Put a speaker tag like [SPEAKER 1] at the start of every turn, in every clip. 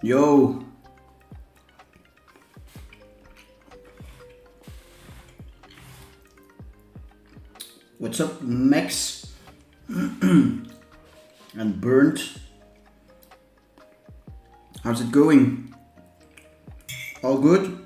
[SPEAKER 1] Yo. What's up, Max? And Burnt. How's it going? All good?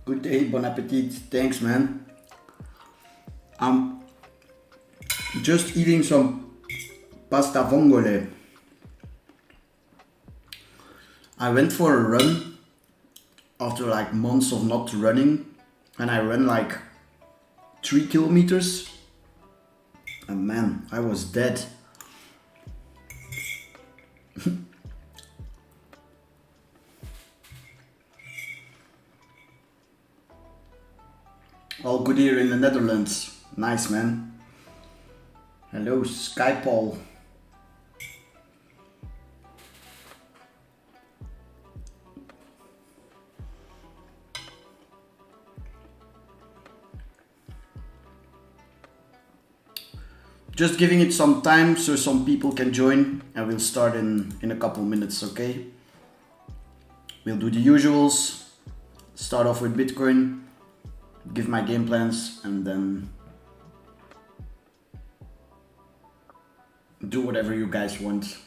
[SPEAKER 1] Good day, bon appetit. Thanks, man. I'm just eating some pasta vongole. I went for a run after like months of not running, and I ran like 3 kilometers. And man, I was dead. All good here in the Netherlands. Nice, man. Hello, Skypal. Just giving it some time so some people can join, and we'll start in a couple minutes, okay? We'll do the usuals. Start off with Bitcoin. Give my game plans and then do whatever you guys want.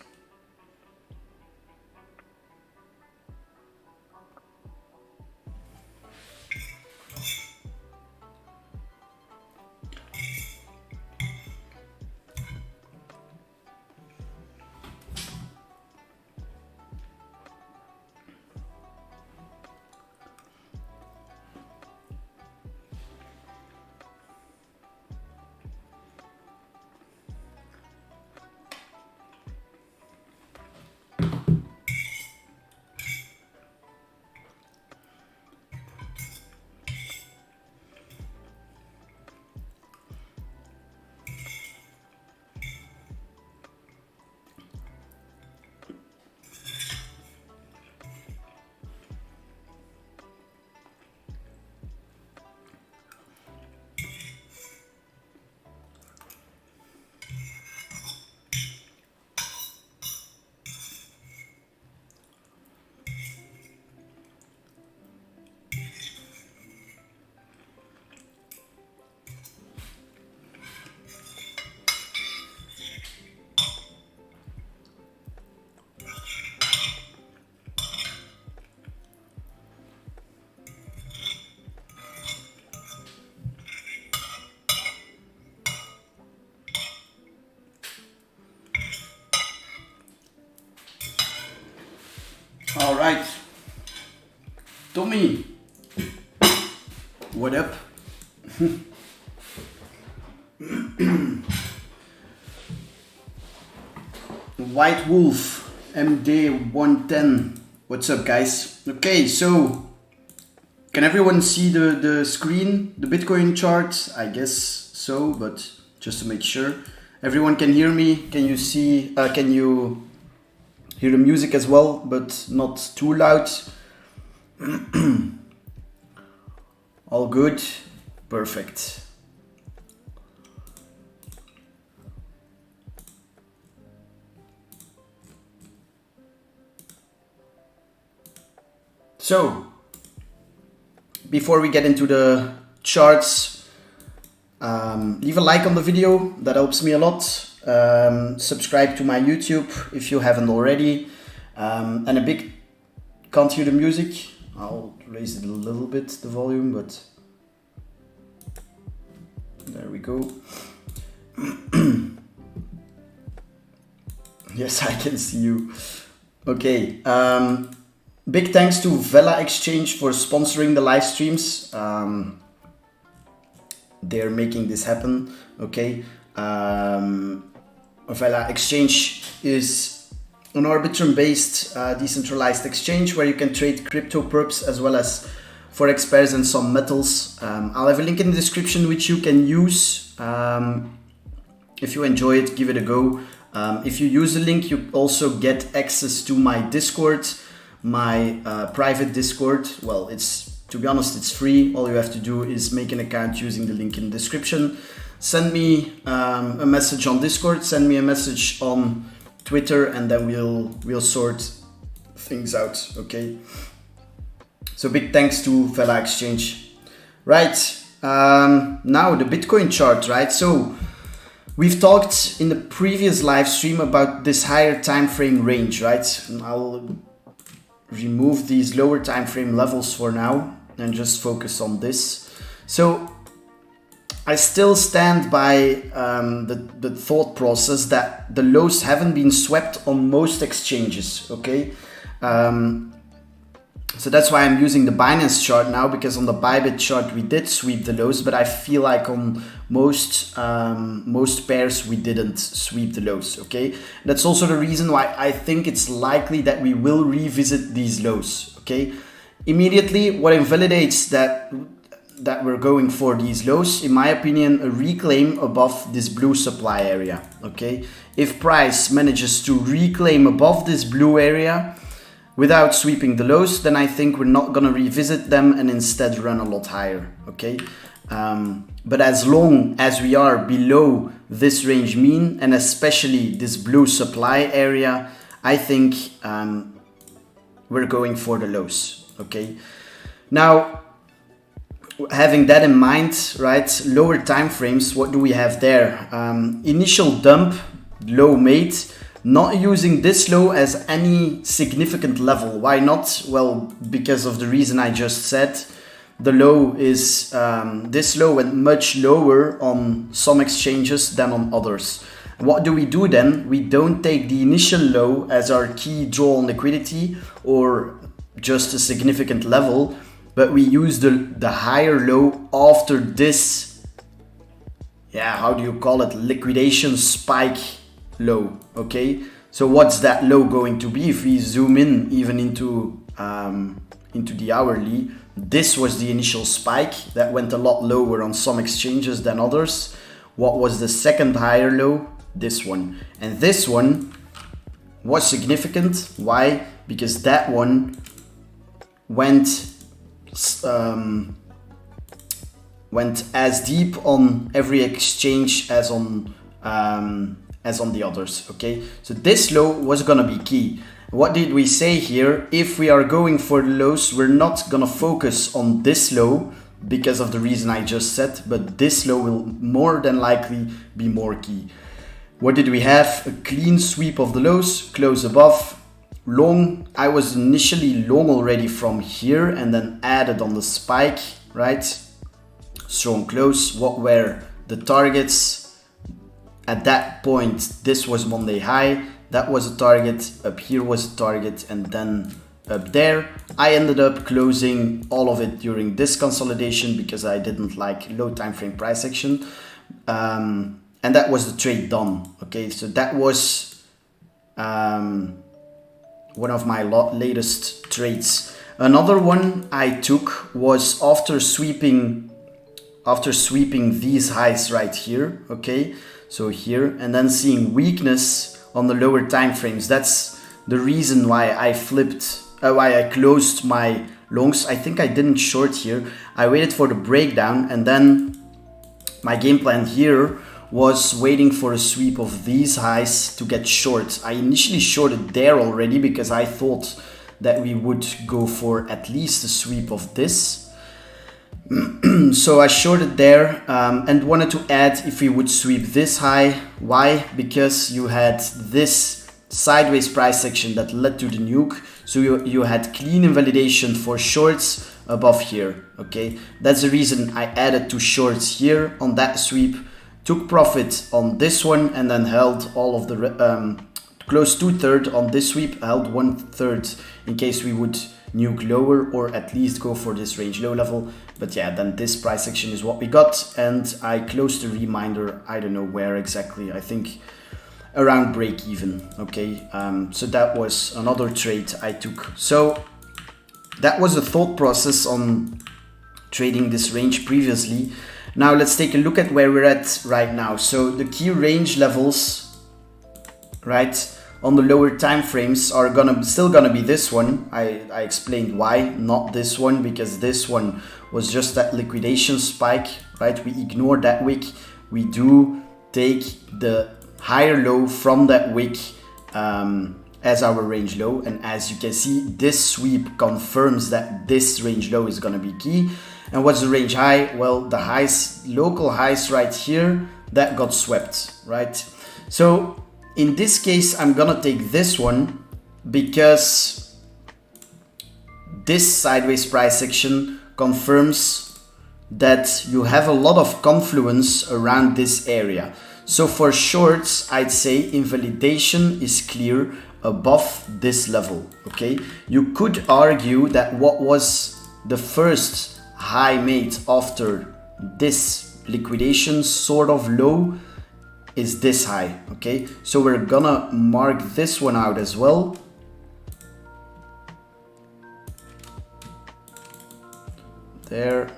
[SPEAKER 1] All right, Tommy, what up? White Wolf, MD110, what's up, guys? Okay, so can everyone see the screen, the Bitcoin chart? I guess so, but just to make sure. Everyone can hear me? Can you see, can you Hear the music as well, but not too loud. All good. Perfect. So, before we get into the charts, leave a like on the video, that helps me a lot. Subscribe to my YouTube if you haven't already. And a big, can't hear the music? I'll raise it a little bit, the volume, but there we go. Yes, I can see you. Okay. Big thanks to Vela Exchange for sponsoring the live streams. They're making this happen. Okay. Vela Exchange is an Arbitrum-based decentralized exchange where you can trade crypto perps as well as forex pairs and some metals. I'll have a link in the description which you can use. If you enjoy it, give it a go. If you use the link, you also get access to my Discord, my private Discord. Well, to be honest, it's free. All you have to do is make an account using the link in the description. Send me a message on Discord, send me a message on Twitter, and then we'll sort things out, okay? So big thanks to Vela Exchange. Right, now the Bitcoin chart, right? So we've talked in the previous live stream about this higher time frame range, right? And I'll remove these lower time frame levels for now and just focus on this. So I still stand by the thought process that the lows haven't been swept on most exchanges, okay? So that's why I'm using the Binance chart now, because on the Bybit chart we did sweep the lows, but I feel like on most pairs we didn't sweep the lows, okay? That's also the reason why I think it's likely that we will revisit these lows, okay? Immediately, what invalidates that we're going for these lows, in my opinion, a reclaim above this blue supply area, okay? If price manages to reclaim above this blue area without sweeping the lows, then I think we're not gonna revisit them and instead run a lot higher, okay? But as long as we are below this range mean, and especially this blue supply area, I think we're going for the lows, okay? Now, having that in mind, right, lower time frames, what do we have there? Initial dump, low made, not using this low as any significant level. Why not? Well, because of the reason I just said. The low is, this low went much lower on some exchanges than on others. What do we do then? We don't take the initial low as our key draw on liquidity or just a significant level, but we use the higher low after this, yeah, how do you call it, liquidation spike low, okay? So what's that low going to be? If we zoom in even into the hourly, this was the initial spike that went a lot lower on some exchanges than others. What was the second higher low? This one. And this one was significant. Why? Because that one went as deep on every exchange as on the others, okay? So this low was gonna be key. What did we say here? If we are going for the lows, we're not gonna focus on this low because of the reason I just said, but this low will more than likely be more key. What did we have? A clean sweep of the lows, close above. Long, I was initially long already from here and then added on the spike, right? Strong close. What were the targets? At that point, this was Monday high. That was a target. Up here was a target, and then up there. I ended up closing all of it during this consolidation because I didn't like low time frame price action. And that was the trade done. Okay, so that was one of my latest trades. Another one I took was after sweeping these highs right here, okay, so here, and then seeing weakness on the lower time frames. That's the reason why I why I closed my longs. I think I didn't short here. I waited for the breakdown, and then my game plan here was waiting for a sweep of these highs to get short. I initially shorted there already because I thought that we would go for at least a sweep of this. So I shorted there and wanted to add if we would sweep this high. Why? Because you had this sideways price action that led to the nuke. So you had clean invalidation for shorts above here. Okay, that's the reason I added 2 shorts here on that sweep, took profit on this one, and then held all of the close 2/3 on this sweep, held 1/3 in case we would nuke lower or at least go for this range low level. But yeah, then this price action is what we got, and I closed the reminder, I don't know where exactly, I think around break even. Okay, so that was another trade I took. So that was the thought process on trading this range previously. Now let's take a look at where we're at right now. So the key range levels, right, on the lower time frames are still gonna be this one. I explained why, not this one, because this one was just that liquidation spike, right? We ignore that wick. We do take the higher low from that wick as our range low, and as you can see, this sweep confirms that this range low is gonna be key. And what's the range high? Well, the highs, local highs right here, that got swept, right? So in this case, I'm gonna take this one because this sideways price action confirms that you have a lot of confluence around this area. So for shorts, I'd say invalidation is clear above this level, okay? You could argue that what was the first high made after this liquidation sort of low is this high, okay? So we're gonna mark this one out as well. There.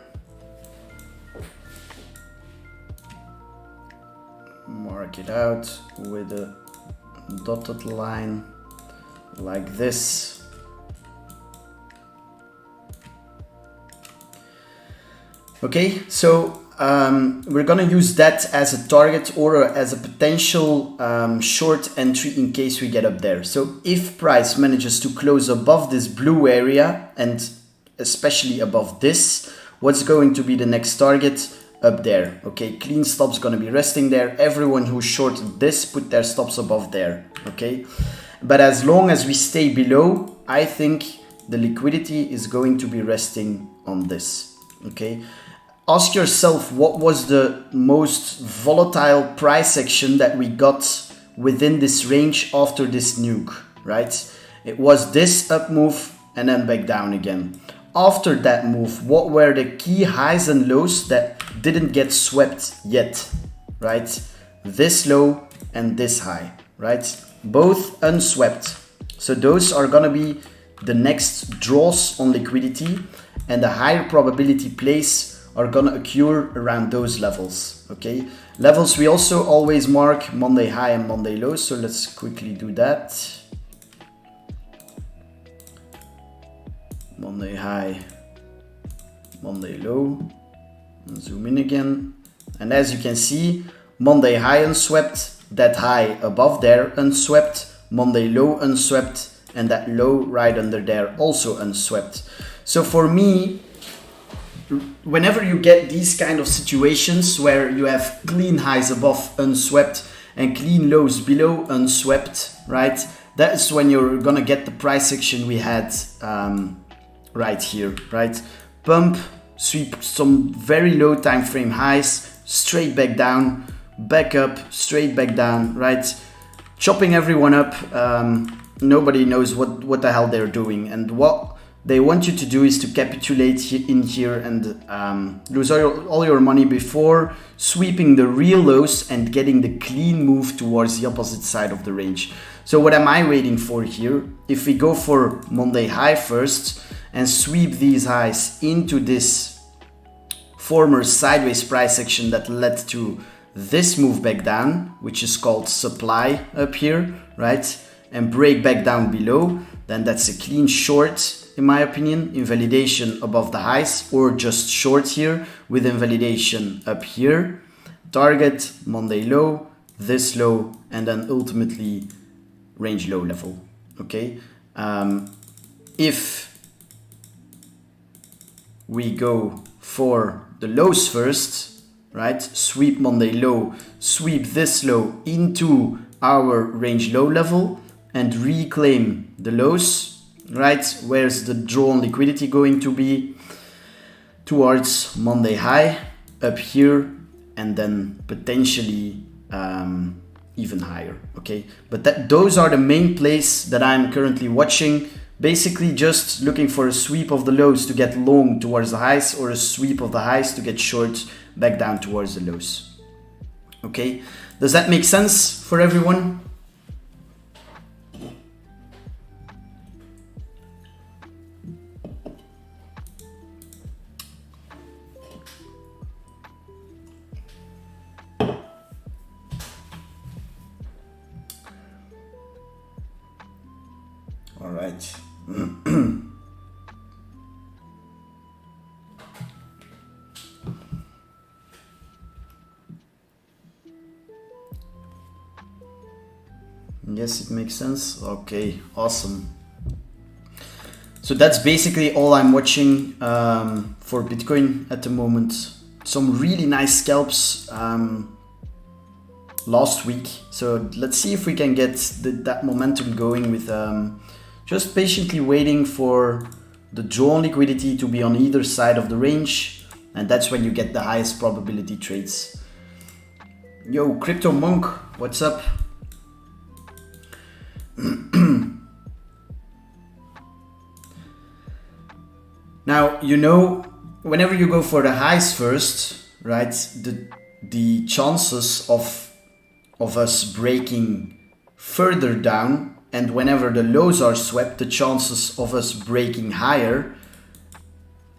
[SPEAKER 1] Mark it out with a dotted line like this. Okay, so we're gonna use that as a target or as a potential short entry in case we get up there. So if price manages to close above this blue area, and especially above this, what's going to be the next target? Up there. Okay, clean stops gonna be resting there. Everyone who shorted this put their stops above there. Okay, but as long as we stay below, I think the liquidity is going to be resting on this. Okay, ask yourself, what was the most volatile price action that we got within this range after this nuke, right? It was this up move and then back down again. After that move, what were the key highs and lows that didn't get swept yet, right? This low and this high, right? Both unswept. So those are gonna be the next draws on liquidity, and the higher probability plays are gonna occur around those levels, okay? Levels we also always mark Monday high and Monday low, so let's quickly do that. Monday high, Monday low, and zoom in again. And as you can see, Monday high unswept, that high above there unswept, Monday low unswept, and that low right under there also unswept. So for me, whenever you get these kind of situations where you have clean highs above unswept and clean lows below unswept, right? That is when you're gonna get the price action we had right here, right? Pump, sweep some very low time frame highs, straight back down, back up, straight back down, right? Chopping everyone up. Nobody knows what the hell they're doing, and what they want you to do is to capitulate in here and lose all your money before sweeping the real lows and getting the clean move towards the opposite side of the range. So what am I waiting for here? If we go for Monday high first and sweep these highs into this former sideways price action that led to this move back down, which is called supply up here, right? and break back down below, then that's a clean short in my opinion. Invalidation above the highs, or just short here with invalidation up here. Target Monday low, this low, and then ultimately range low level. Okay, if we go for the lows first, right, sweep Monday low, sweep this low into our range low level and reclaim the lows, right, where's the drawn liquidity going to be? Towards Monday high up here, and then potentially even higher. Okay, but those are the main plays that I'm currently watching. Basically just looking for a sweep of the lows to get long towards the highs, or a sweep of the highs to get short back down towards the lows. Okay, does that make sense for everyone? All right. Yes, it makes sense. Okay, awesome. So that's basically all I'm watching for Bitcoin at the moment. Some really nice scalps last week. So let's see if we can get that momentum going with just patiently waiting for the drawn liquidity to be on either side of the range. And that's when you get the highest probability trades. Yo, Crypto Monk, what's up? Now, you know, whenever you go for the highs first, right, the chances of us breaking further down, and whenever the lows are swept, the chances of us breaking higher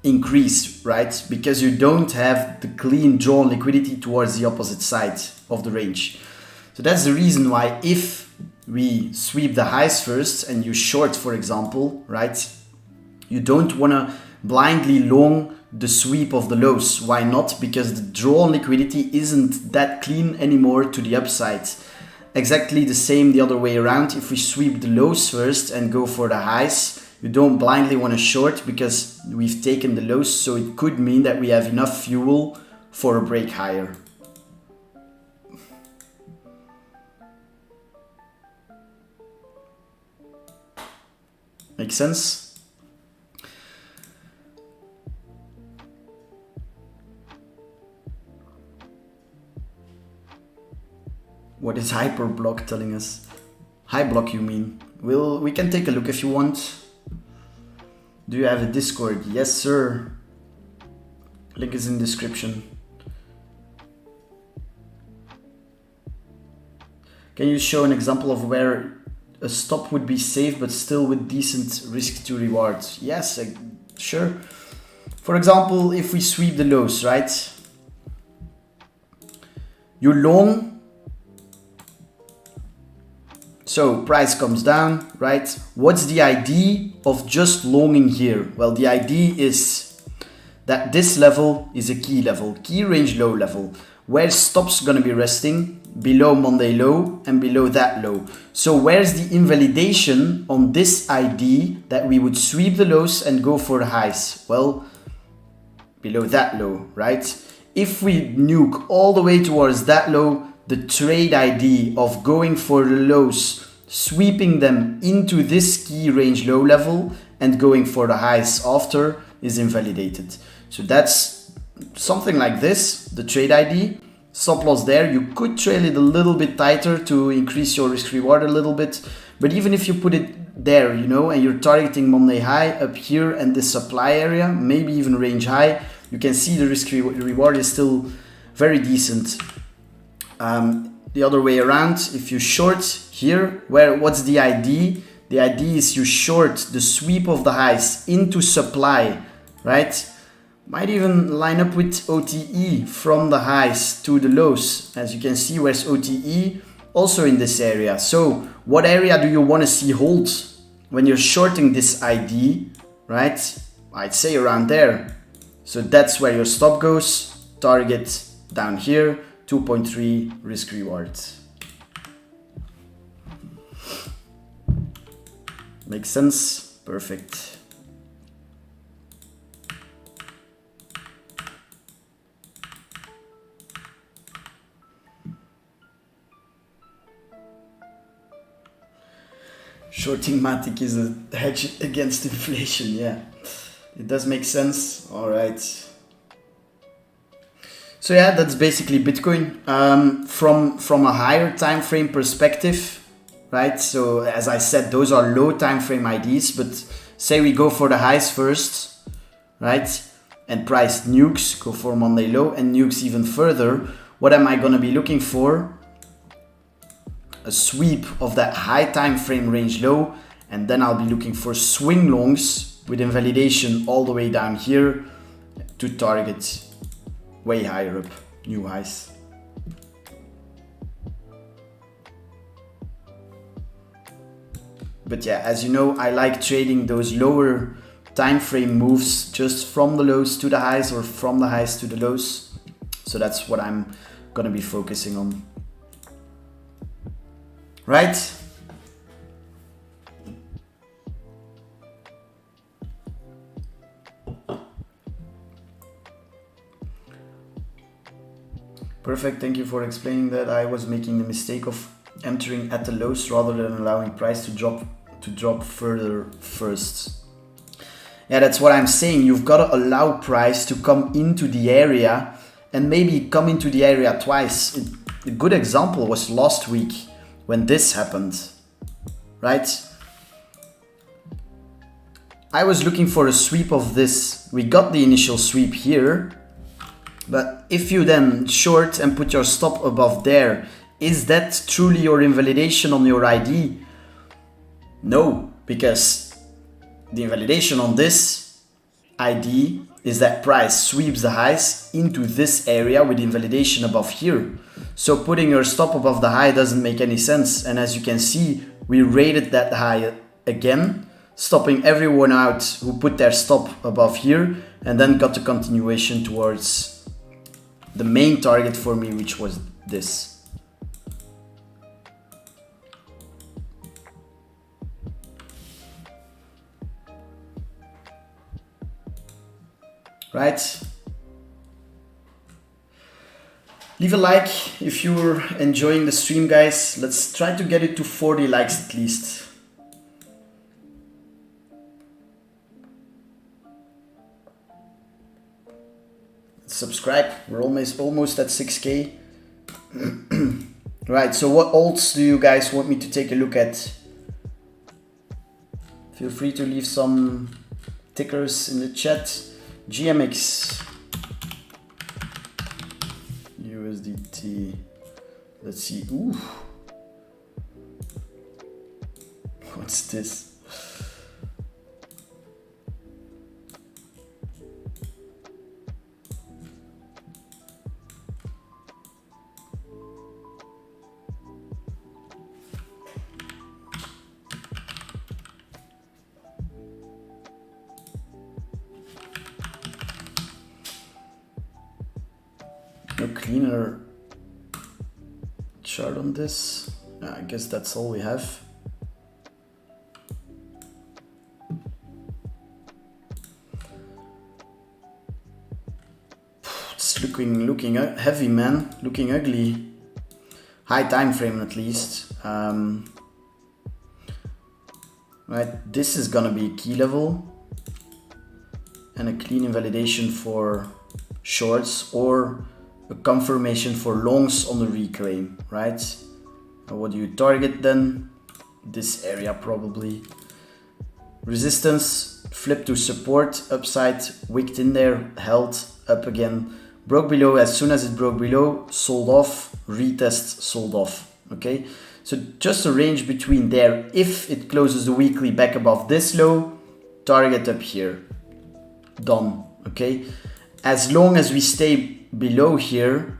[SPEAKER 1] increase, right? Because you don't have the clean drawn liquidity towards the opposite side of the range. So that's the reason why if we sweep the highs first and you short, for example, right, you don't want to blindly long the sweep of the lows. Why not? Because the drawn liquidity isn't that clean anymore to the upside. Exactly the same the other way around. If we sweep the lows first and go for the highs, you don't blindly want to short because we've taken the lows, so it could mean that we have enough fuel for a break higher. Make sense? What is Hyperblock telling us? Hyblock, you mean? We can take a look if you want. Do you have a Discord? Yes, sir. Link is in description. Can you show an example of where a stop would be safe but still with decent risk to reward? Yes, sure. For example, if we sweep the lows, right? You're long. So price comes down, right? What's the idea of just longing here? Well, the idea is that this level is a key level, key range low level, where stops gonna be resting below Monday low and below that low. So where's the invalidation on this ID that we would sweep the lows and go for the highs? Well, below that low, right? If we nuke all the way towards that low, the trade ID of going for the lows, sweeping them into this key range low level and going for the highs after is invalidated. So that's something like this, the trade ID. Stop loss there, you could trail it a little bit tighter to increase your risk reward a little bit, but even if you put it there, you know, and you're targeting Monday high up here and this supply area, maybe even range high, you can see the risk reward is still very decent. The other way around, if you short here, what's the ID? The ID is you short the sweep of the highs into supply, right? Might even line up with OTE from the highs to the lows. As you can see, where's OTE? also in this area. So what area do you want to see hold when you're shorting this ID, right? I'd say around there. So that's where your stop goes. Target down here, 2.3 risk reward. Makes sense? Perfect. Shorting Matic is a hedge against inflation, yeah. It does make sense. All right. So yeah, that's basically Bitcoin. From a higher time frame perspective, right? So as I said, those are low time frame IDs, but say we go for the highs first, right? And price nukes, go for Monday low and nukes even further. What am I gonna be looking for? A sweep of that high time frame range low, and then I'll be looking for swing longs with invalidation all the way down here to target way higher up, new highs. But yeah, as you know, I like trading those lower time frame moves just from the lows to the highs or from the highs to the lows. So that's what I'm gonna be focusing on. Right? Perfect, thank you for explaining that. I was making the mistake of entering at the lows rather than allowing price to drop further first. Yeah, that's what I'm saying. You've got to allow price to come into the area and maybe come into the area twice. A good example was last week when this happened, right? I was looking for a sweep of this. We got the initial sweep here, but if you then short and put your stop above there, is that truly your invalidation on your ID? No, because the invalidation on this ID is that price sweeps the highs into this area with invalidation above here. So putting your stop above the high doesn't make any sense. And as you can see, we rated that high again, stopping everyone out who put their stop above here, and then got the continuation towards the main target for me, which was this. Right? Leave a like if you're enjoying the stream, guys. Let's try to get it to 40 likes at least. Subscribe. We're almost at 6K. Right, so what alts do you guys want me to take a look at? Feel free to leave some tickers in the chat. GMX, USDT, let's see, ooh, what's this? No cleaner chart on this. I guess that's all we have. It's looking heavy, man. Looking ugly. High time frame at least. Right, this is gonna be a key level and a clean invalidation for shorts or a confirmation for longs on the reclaim, right? And what do you target then? This area probably. Resistance, flip to support, upside, wicked in there, held, up again. Broke below, as soon as it broke below, sold off, retest, sold off, okay? So just a range between there. If it closes the weekly back above this low, target up here. Done, okay? As long as we stay below here,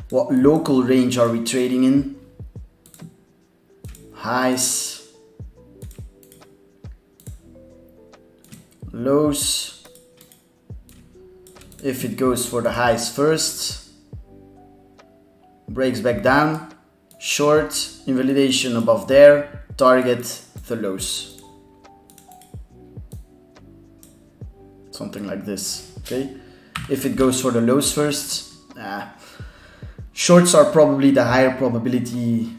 [SPEAKER 1] What local range are we trading in? Highs, lows. If it goes for the highs first, breaks back down, short, invalidation above there, target the lows. Something like this, okay? If it goes for the lows first, shorts are probably the higher probability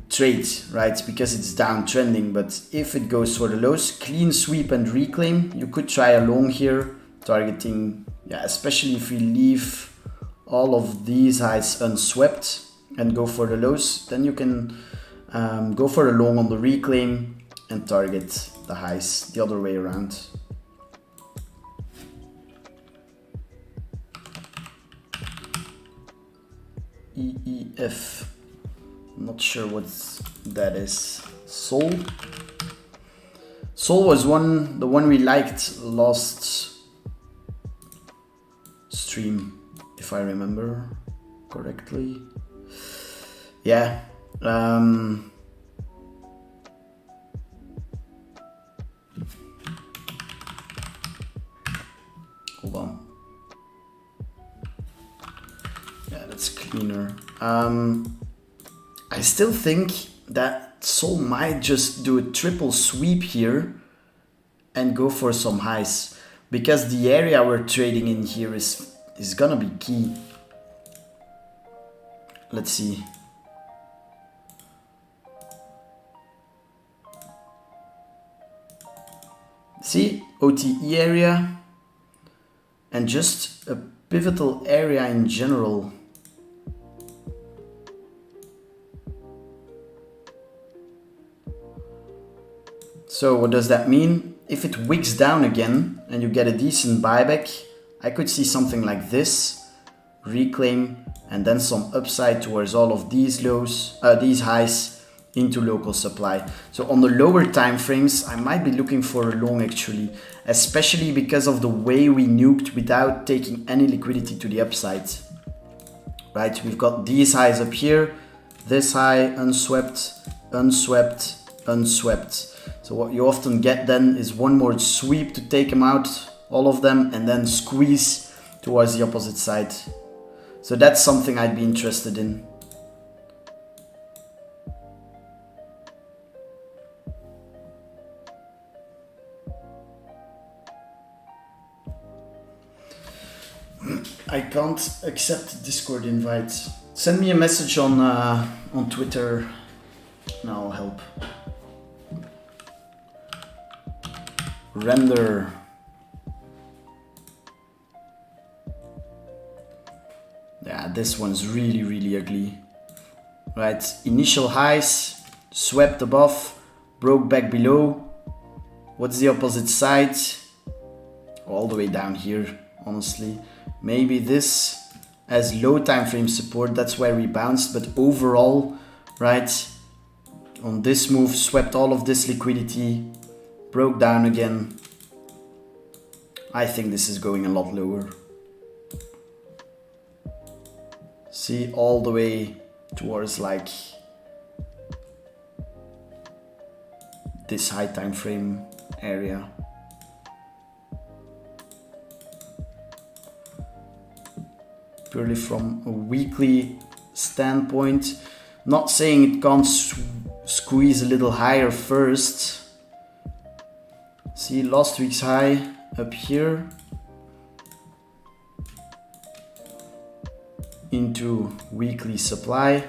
[SPEAKER 1] trade, right? Because it's downtrending. But if it goes for the lows, clean sweep and reclaim, you could try a long here, targeting, especially if we leave all of these highs unswept and go for the lows, then you can go for a long on the reclaim and target the highs the other way around. EEF, not sure what that is. Sol was the one we liked last stream, if I remember correctly. Yeah. Hold on. Yeah, that's cleaner. I still think that Sol might just do a triple sweep here and go for some highs, because the area we're trading in here is gonna be key. Let's see. See, OTE area and just a pivotal area in general. So what does that mean? If it wicks down again and you get a decent buyback, I could see something like this, reclaim, and then some upside towards all of these lows, these highs into local supply. So on the lower time frames, I might be looking for a long actually, especially because of the way we nuked without taking any liquidity to the upside. Right, we've got these highs up here, this high, unswept, unswept, unswept. So what you often get then is one more sweep to take them out, all of them, and then squeeze towards the opposite side. So that's something I'd be interested in. I can't accept Discord invites. Send me a message on Twitter and I'll help. Render. Yeah, this one's really, really ugly. Right, initial highs, swept above, broke back below. What's the opposite side? All the way down here, honestly. Maybe this as low time frame support, that's where we bounced, but overall, right, on this move, swept all of this liquidity, broke down again. I think this is going a lot lower. See, all the way towards like this high time frame area. Purely from a weekly standpoint, not saying it can't squeeze a little higher first. See, last week's high up here into weekly supply.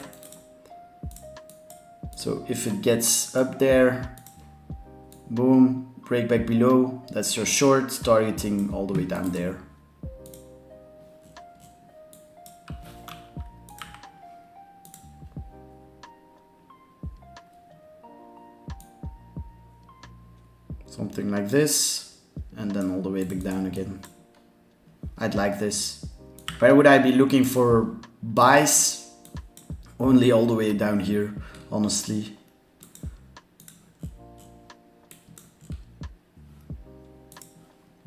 [SPEAKER 1] So if it gets up there, boom, break back below, that's your short, targeting all the way down there. Something like this, and then all the way back down again. I'd like this. Where would I be looking for buys? Only all the way down here, honestly.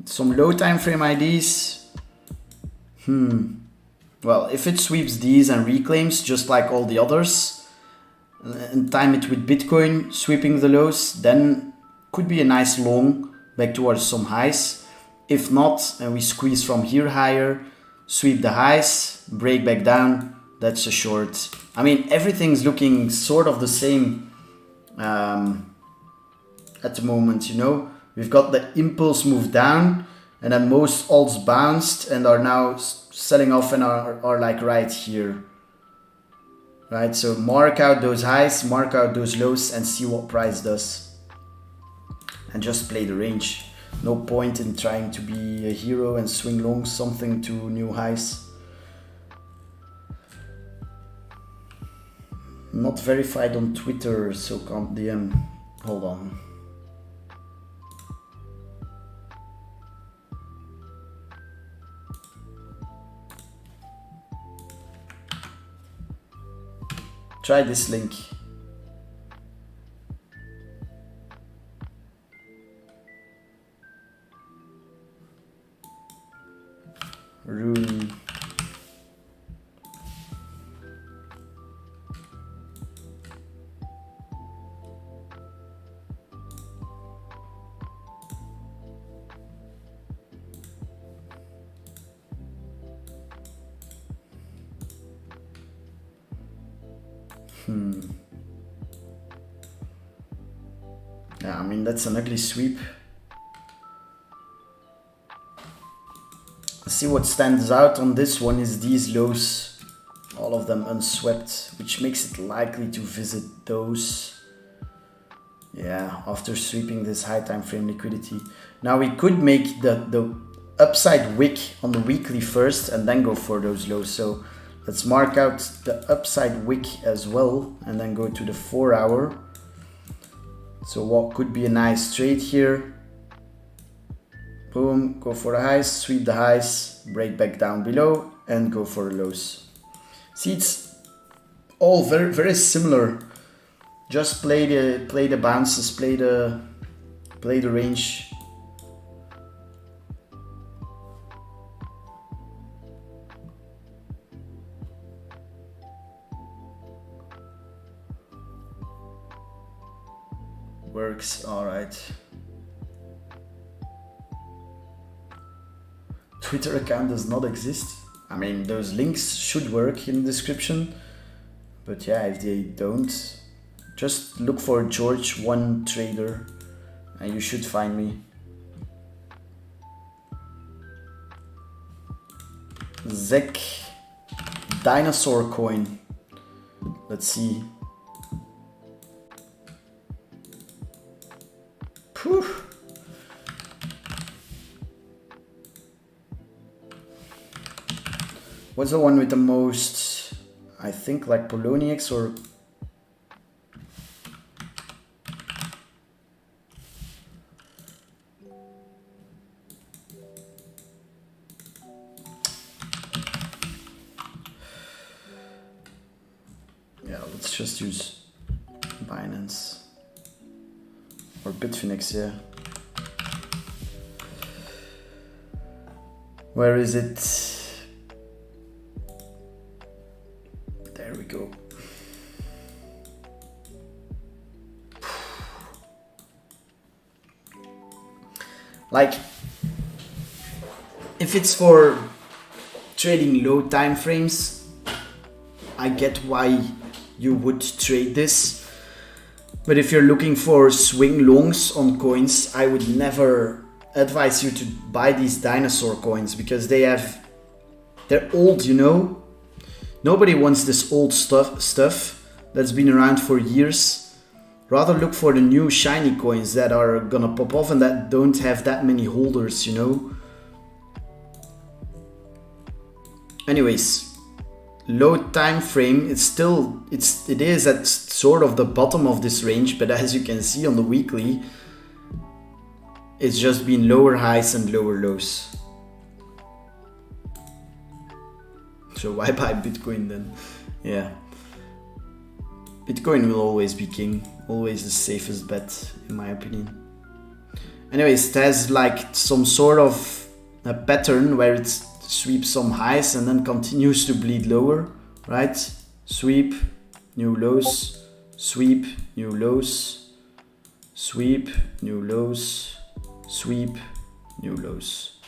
[SPEAKER 1] Some low time frame IDs. Well, if it sweeps these and reclaims just like all the others, and time it with Bitcoin sweeping the lows, then could be a nice long back towards some highs. If not, and we squeeze from here higher, sweep the highs, break back down, that's a short. I mean, everything's looking sort of the same at the moment, you know. We've got the impulse move down, and then most alts bounced and are now selling off and are like right here. Right, so mark out those highs, mark out those lows, and see what price does. And just play the range. No point in trying to be a hero and swing long something to new highs. Not verified on Twitter, so can't DM. Hold on. Try this link. Rune. Yeah, I mean, that's an ugly sweep. See, what stands out on this one is these lows, all of them unswept, which makes it likely to visit those. Yeah, after sweeping this high time frame liquidity. Now we could make the upside wick on the weekly first and then go for those lows. So let's mark out the upside wick as well and then go to the 4 hour. So what could be a nice trade here? Boom, go for the highs, sweep the highs, break back down below and go for the lows. See, it's all very, very similar. Just play the bounces, play the range. Works, all right. Twitter account does not exist. I mean, those links should work in the description, but yeah, if they don't, just look for George1Trader and you should find me. Zek dinosaur coin. Let's see. Phew. What's the one with the most? I think like Poloniex or yeah, let's just use Binance or Bitfinex, yeah. Where is it? There we go. Like, if it's for trading low time frames, I get why you would trade this. But if you're looking for swing longs on coins, I would never advise you to buy these dinosaur coins because they're old, you know. Nobody wants this old stuff that's been around for years. Rather look for the new shiny coins that are gonna pop off and that don't have that many holders, you know. Anyways, low time frame, it is at sort of the bottom of this range, but as you can see on the weekly, it's just been lower highs and lower lows. So why buy Bitcoin then? Yeah. Bitcoin will always be king. Always the safest bet, in my opinion. Anyways, it has like some sort of a pattern where it's sweep some highs and then continues to bleed lower, right? Sweep, new lows, sweep, new lows, sweep, new lows, sweep, new lows.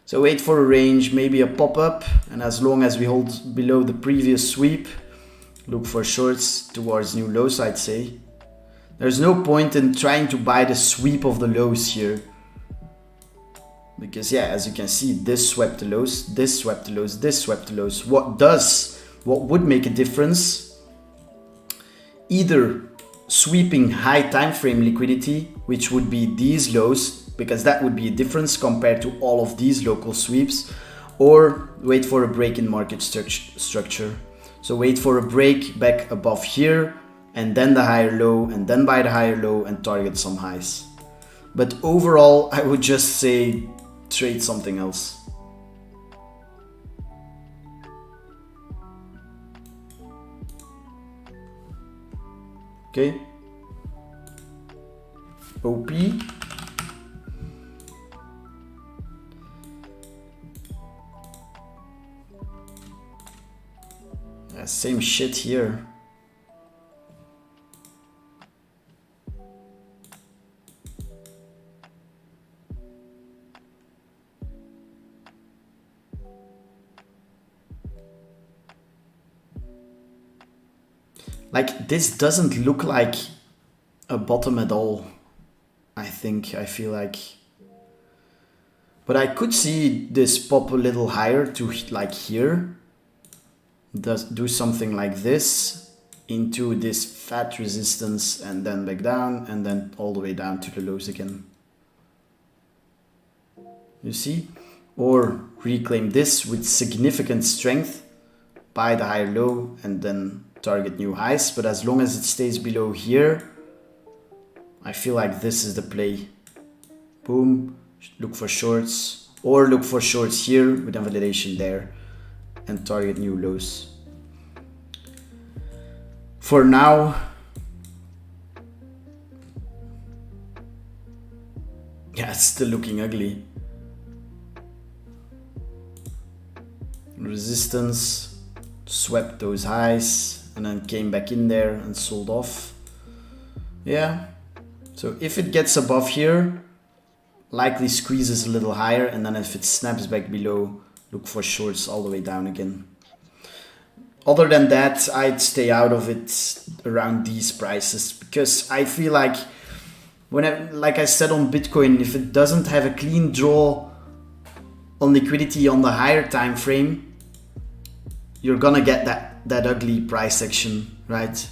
[SPEAKER 1] So wait for a range, maybe a pop-up, and as long as we hold below the previous sweep, look for shorts towards new lows, I'd say. There's no point in trying to buy the sweep of the lows here. Because yeah, as you can see, this swept the lows, this swept the lows, this swept the lows. What would make a difference? Either sweeping high time frame liquidity, which would be these lows, because that would be a difference compared to all of these local sweeps, or wait for a break in market structure. So wait for a break back above here, and then the higher low, and then buy the higher low and target some highs. But overall, I would just say trade something else. Okay. OP. Yeah, same shit here. Like, this doesn't look like a bottom at all, I feel like. But I could see this pop a little higher to like here. Do something like this into this fat resistance and then back down and then all the way down to the lows again. You see? Or reclaim this with significant strength, buy the higher low and then target new highs, but as long as it stays below here, I feel like this is the play. Boom, look for shorts, or look for shorts here with a validation there and target new lows. For now, yeah, it's still looking ugly. Resistance, swept those highs and then came back in there and sold off. Yeah, so if it gets above here, likely squeezes a little higher, and then if it snaps back below, look for shorts all the way down again. Other than that, I'd stay out of it around these prices, because I feel like like I said on Bitcoin, if it doesn't have a clean draw on liquidity on the higher time frame, you're gonna get that ugly price action, right?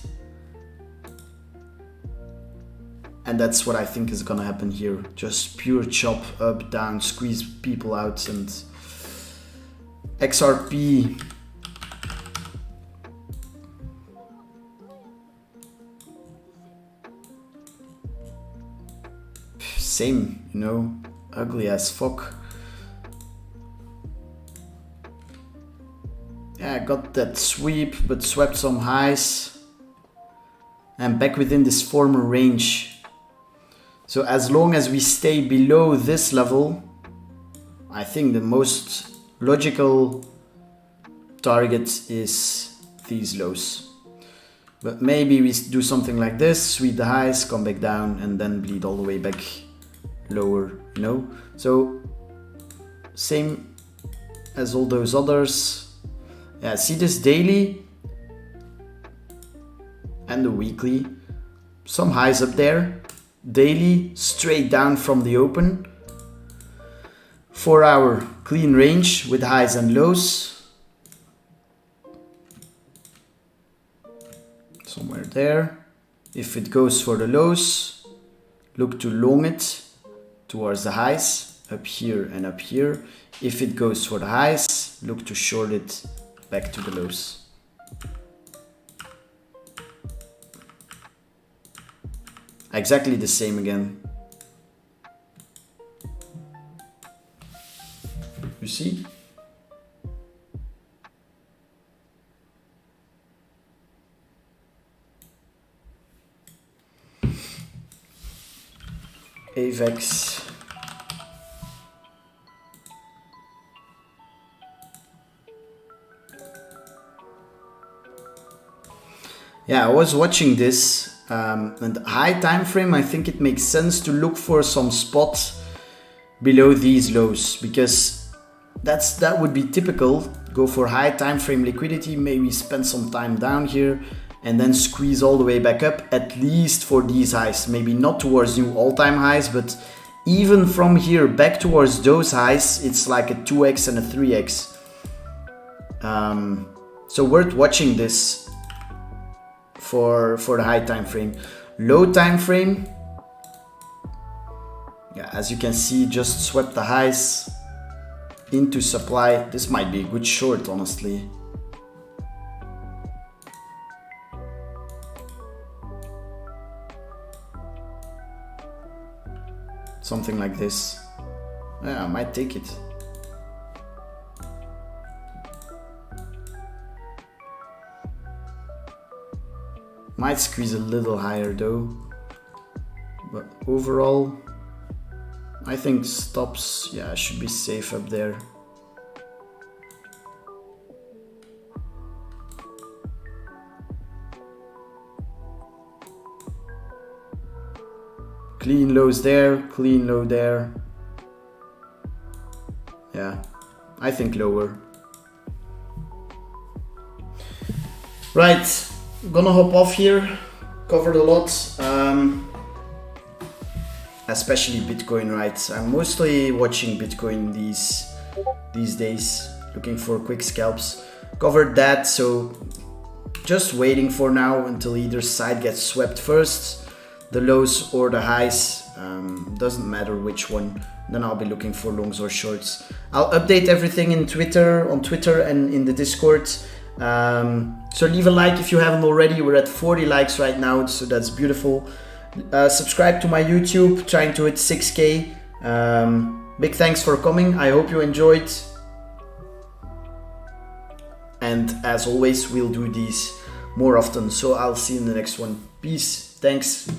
[SPEAKER 1] And that's what I think is gonna happen here. Just pure chop, up, down, squeeze people out, and XRP. Same, you know, ugly as fuck. Yeah, I got that sweep, but swept some highs. And back within this former range. So as long as we stay below this level, I think the most logical target is these lows. But maybe we do something like this, sweep the highs, come back down, and then bleed all the way back lower, you know? So same as all those others. Yeah, see this daily and the weekly, some highs up there, daily straight down from the open, 4 hour clean range with highs and lows, somewhere there. If it goes for the lows, look to long it towards the highs, up here and up here. If it goes for the highs, look to short it back to the lows. Exactly the same again. You see? AVEX. Yeah, I was watching this and high time frame. I think it makes sense to look for some spots below these lows, because that would be typical. Go for high time frame liquidity, maybe spend some time down here and then squeeze all the way back up, at least for these highs. Maybe not towards new all-time highs, but even from here back towards those highs, it's like a 2x and a 3x. So worth watching this for the high time frame. Low time frame, yeah, as you can see, just swept the highs into supply. This might be a good short, honestly. Something like this. Yeah, I might take it. Might squeeze a little higher though. But overall, I think stops, yeah, should be safe up there. Clean lows there, clean low there. Yeah, I think lower. Right, gonna hop off here. Covered a lot. Especially Bitcoin, right? I'm mostly watching Bitcoin these days, looking for quick scalps. Covered that, so just waiting for now until either side gets swept first, the lows or the highs, doesn't matter which one. Then I'll be looking for longs or shorts. I'll update everything on Twitter and in the Discord. So leave a like if you haven't already. We're at 40 likes right now, so that's beautiful. Subscribe to my YouTube, trying to hit 6K. Big thanks for coming. I hope you enjoyed. And as always, we'll do these more often. So I'll see you in the next one. Peace. Thanks.